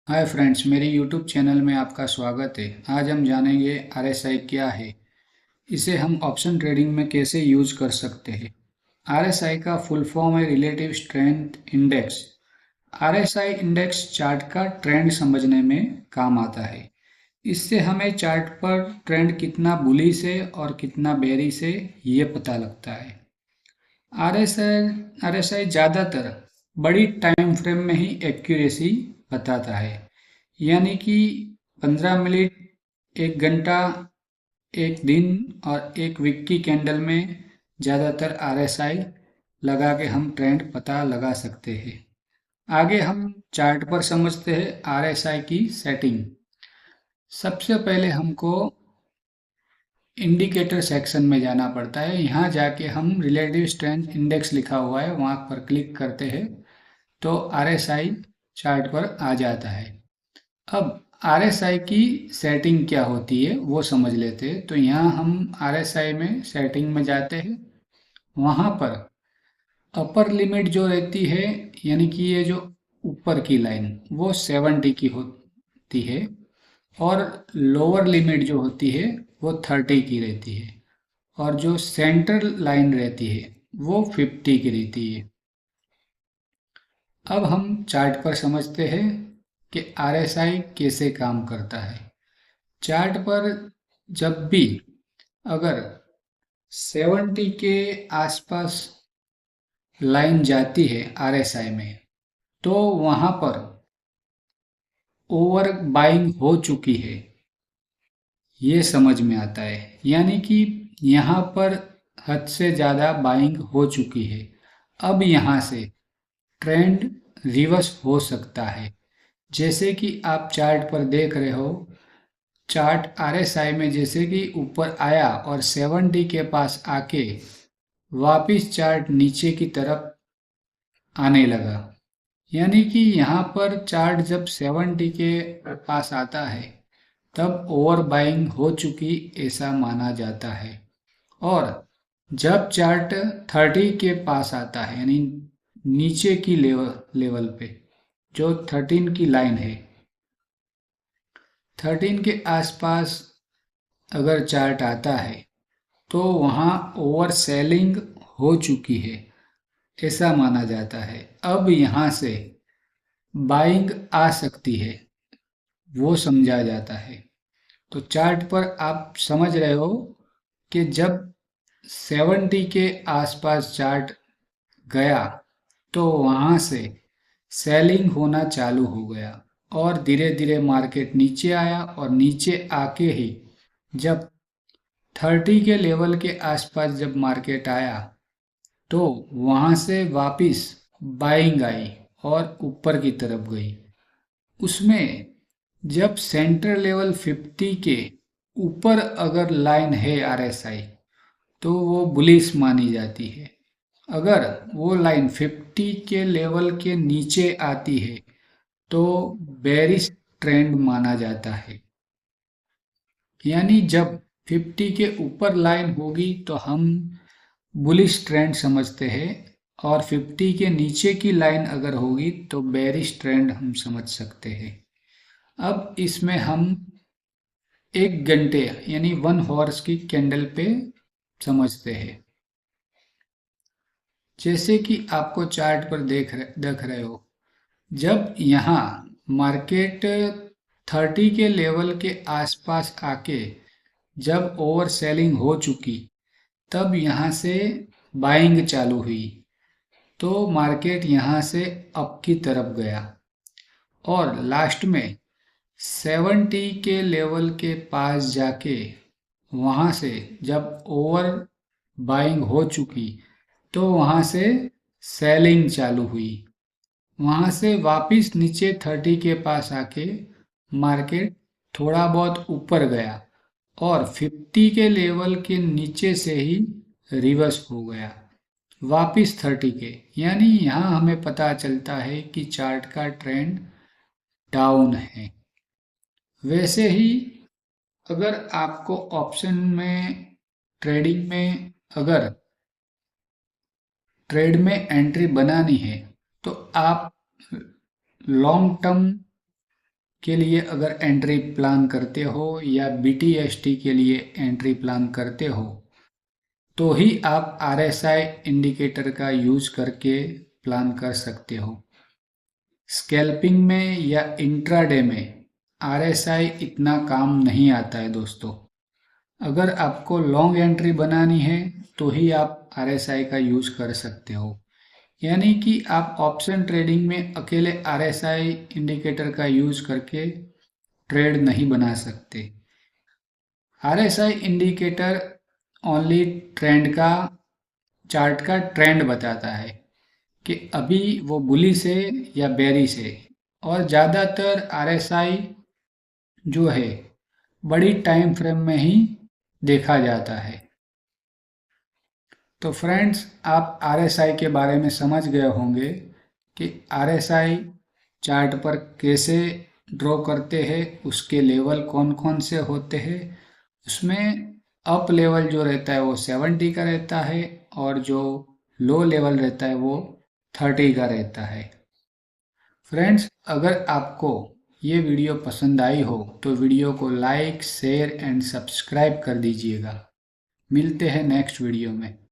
Hi friends, मेरे YouTube channel में आपका स्वागत है। आज हम जानेंगे आरएसआई क्या है, इसे हम ऑप्शन ट्रेडिंग में कैसे यूज कर सकते हैं। आरएसआई का फुल फॉर्म है relative strength index. RSI index chart का ट्रेंड समझने में काम आता है। इससे हमें चार्ट पर ट्रेंड कितना बुलिश है और कितना बेरिश है ये पता लगता है। आरएसआई आरएसआई ज़्यादातर बड़ी टाइम फ्रेम में ही एक्यूरेसी बताता है, यानी कि 15 मिनट, 1 घंटा, एक दिन और एक वीक की कैंडल में ज़्यादातर आरएसआई लगा के हम ट्रेंड पता लगा सकते हैं। आगे हम चार्ट पर समझते हैं आरएसआई की सेटिंग। सबसे पहले हमको इंडिकेटर सेक्शन में जाना पड़ता है। यहाँ जाके हम रिलेटिव स्ट्रेंथ इंडेक्स लिखा हुआ है वहाँ पर क्लिक करते हैं तो आरएसआई चार्ट पर आ जाता है। अब आरएसआई की सेटिंग क्या होती है वो समझ लेते हैं। तो यहाँ हम आरएसआई में सेटिंग में जाते हैं। वहाँ पर अपर लिमिट जो रहती है, यानी कि ये जो ऊपर की लाइन वो 70 की होती है और लोअर लिमिट जो होती है वो 30 की रहती है और जो सेंटर लाइन रहती है वो 50 की रहती है। अब हम चार्ट पर समझते हैं कि आरएसआई कैसे काम करता है। चार्ट पर जब भी अगर 70 के आसपास लाइन जाती है आरएसआई में, तो वहां पर ओवर बाइंग हो चुकी है, ये समझ में आता है। यानी कि यहाँ पर हद से ज़्यादा बाइंग हो चुकी है। अब यहाँ से ट्रेंड रिवर्स हो सकता है। जैसे कि आप चार्ट पर देख रहे हो, चार्ट आरएसआई में जैसे कि ऊपर आया और 70 के पास आके वापिस चार्ट नीचे की तरफ आने लगा। यानी कि यहाँ पर चार्ट जब 70 के पास आता है तब ओवर बाइंग हो चुकी ऐसा माना जाता है। और जब चार्ट 30 के पास आता है, यानी नीचे की लेवल पे जो 13 की लाइन है, 13 के आसपास अगर चार्ट आता है तो वहाँ ओवर सेलिंग हो चुकी है ऐसा माना जाता है। अब यहाँ से बाइंग आ सकती है वो समझा जाता है। तो चार्ट पर आप समझ रहे हो कि जब 70 के आसपास चार्ट गया तो वहाँ से सेलिंग होना चालू हो गया और धीरे धीरे मार्केट नीचे आया और नीचे आके ही जब 30 के लेवल के आसपास जब मार्केट आया तो वहां से वापिस बाइंग आई और ऊपर की तरफ गई। उसमें जब सेंटर लेवल 50 के ऊपर अगर लाइन है आरएसआई तो वो बुलिश मानी जाती है। अगर वो लाइन 50 के लेवल के नीचे आती है तो बेरिश ट्रेंड माना जाता है। यानी जब 50 के ऊपर लाइन होगी तो हम बुलिश ट्रेंड समझते हैं और 50 के नीचे की लाइन अगर होगी तो बेरिश ट्रेंड हम समझ सकते हैं। अब इसमें हम 1 घंटे यानी 1 हॉर्स की कैंडल पे समझते हैं। जैसे कि आपको चार्ट पर देख रहे हो, जब यहाँ मार्केट 30 के लेवल के आसपास आके जब ओवर सेलिंग हो चुकी तब यहाँ से बाइंग चालू हुई तो मार्केट यहाँ से अप की तरफ गया और लास्ट में 70 के लेवल के पास जाके वहाँ से जब ओवर बाइंग हो चुकी तो वहाँ से सेलिंग चालू हुई। वहाँ से वापिस नीचे 30 के पास आके मार्केट थोड़ा बहुत ऊपर गया और 50 के लेवल के नीचे से ही रिवर्स हो गया वापिस 30 के। यानी यहाँ हमें पता चलता है कि चार्ट का ट्रेंड डाउन है। वैसे ही अगर आपको ऑप्शन में ट्रेडिंग में अगर ट्रेड में एंट्री बनानी है तो आप लॉन्ग टर्म के लिए अगर एंट्री प्लान करते हो या BTST के लिए एंट्री प्लान करते हो तो ही आप RSI इंडिकेटर का यूज करके प्लान कर सकते हो। स्कैल्पिंग में या इंट्राडे में RSI इतना काम नहीं आता है दोस्तों। अगर आपको लॉन्ग एंट्री बनानी है तो ही आप RSI का यूज कर सकते हो। यानी कि आप ऑप्शन ट्रेडिंग में अकेले RSI इंडिकेटर का यूज करके ट्रेड नहीं बना सकते। RSI इंडिकेटर ओनली ट्रेंड का चार्ट का ट्रेंड बताता है कि अभी वो बुलिश है या बेरिश है, और ज़्यादातर RSI जो है बड़ी टाइम फ्रेम में ही देखा जाता है। तो फ्रेंड्स, आप RSI के बारे में समझ गए होंगे कि RSI चार्ट पर कैसे ड्रॉ करते हैं, उसके लेवल कौन कौन से होते हैं। उसमें अप लेवल जो रहता है वो 70 का रहता है और जो लो लेवल रहता है वो 30 का रहता है। फ्रेंड्स, अगर आपको ये वीडियो पसंद आई हो तो वीडियो को लाइक, शेयर एंड सब्सक्राइब कर दीजिएगा। मिलते हैं नेक्स्ट वीडियो में।